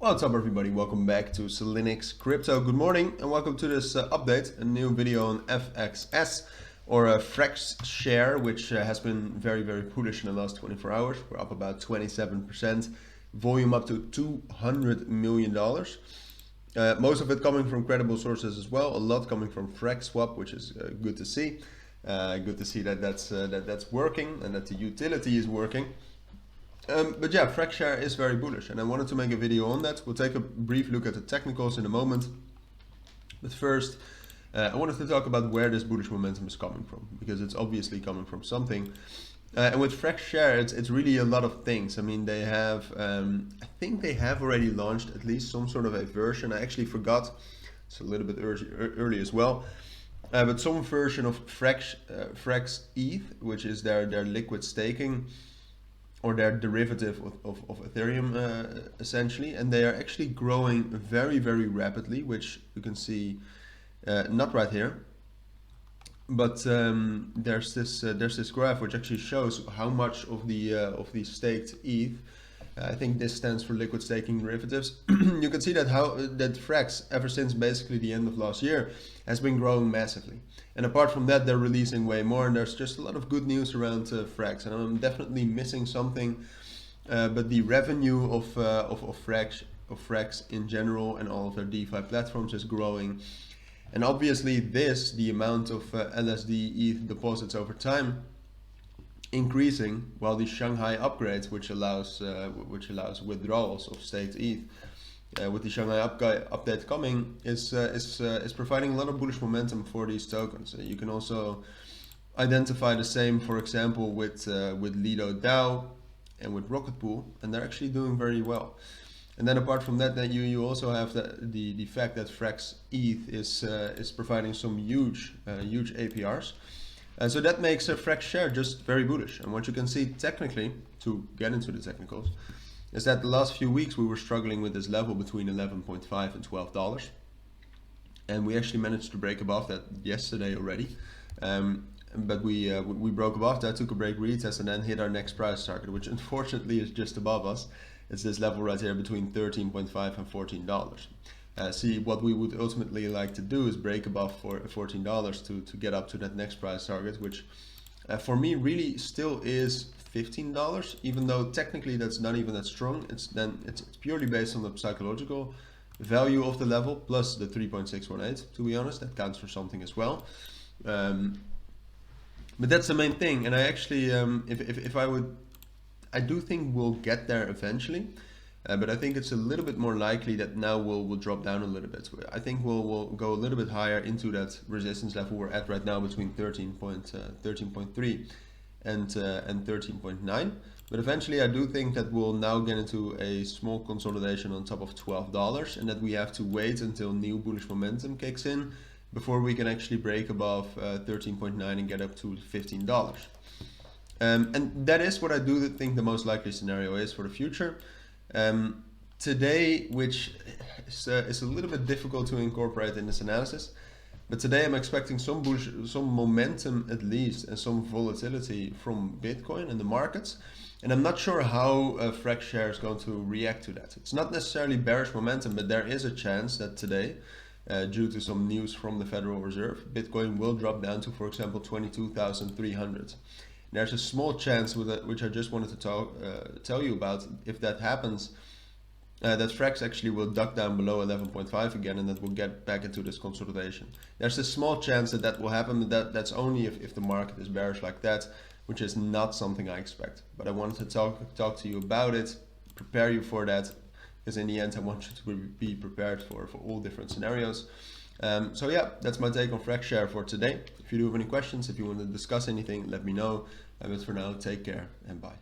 What's up everybody, welcome back to Cilinix Crypto. Good morning and welcome to this update, a new video on FXS or a Frax share, which has been very bullish in the last 24 hours. We're up about 27%, volume up to $200 million. Most of it coming from credible sources as well, a lot coming from Frax swap, which is good to see. Good to see that that's working and that the utility is working. But yeah, Frax share is very bullish and I wanted to make a video on that. We'll take a brief look at the technicals in a moment. But first, I wanted to talk about where this bullish momentum is coming from, because it's obviously coming from something. And with Frax share, it's really a lot of things. I mean, they have, I think they have already launched at least some sort of a version. I actually forgot, it's a little bit early as well. But some version of Frax ETH, which is their liquid staking, or their derivative of Ethereum essentially, and they are actually growing very rapidly, which you can see not right here, but there's this graph which actually shows how much of the staked ETH. I think this stands for liquid staking derivatives. You can see that that Frax, ever since basically the end of last year, has been growing massively. And apart from that, they're releasing way more, and there's just a lot of good news around Frax. And I'm definitely missing something, but the revenue of Frax in general and all of their DeFi platforms is growing. And obviously the amount of LSD ETH deposits over time increasing, while the Shanghai upgrades, which allows withdrawals of staked ETH, with the Shanghai update coming, is providing a lot of bullish momentum for these tokens. You can also identify the same, for example, with Lido DAO and with Rocket Pool, and they're actually doing very well. And then apart from that, you also have the fact that Frax ETH is providing some huge APRs. And so that makes a Frax share just very bullish. And what you can see technically, to get into the technicals, is that the last few weeks we were struggling with this level between $11.5 and $12. And we actually managed to break above that yesterday already. But we broke above that, took a break retest, and then hit our next price target, which unfortunately is just above us. It's this level right here between $13.5 and $14. See, what we would ultimately like to do is break above $14 to get up to that next price target, which for me really still is $15, even though technically that's not even that strong. It's purely based on the psychological value of the level plus the 3.618. To be honest, that counts for something as well. But that's the main thing, and I actually, I do think we'll get there eventually. But I think it's a little bit more likely that now we'll drop down a little bit. I think we'll go a little bit higher into that resistance level we're at right now between 13.3 and 13.9. But eventually I do think that we'll now get into a small consolidation on top of $12, and that we have to wait until new bullish momentum kicks in before we can actually break above 13.9 and get up to $15. And that is what I do think the most likely scenario is for the future. Today, which is a little bit difficult to incorporate in this analysis, but today I'm expecting some momentum at least, and some volatility from Bitcoin and the markets, and I'm not sure how Frax share is going to react to that. It's not necessarily bearish momentum, but there is a chance that today, due to some news from the Federal Reserve, Bitcoin will drop down to, for example, 22,300. There's a small chance with that, which I just wanted to tell you about. If that happens, that Frax actually will duck down below 11.5 again, and that will get back into this consolidation. There's a small chance that will happen, but that's only if the market is bearish like that, which is not something I expect. But I wanted to talk to you about it, prepare you for that, because in the end I want you to be prepared for all different scenarios. So yeah, that's my take on Frax share for today. If you do have any questions, if you want to discuss anything, let me know. But for now, take care and bye.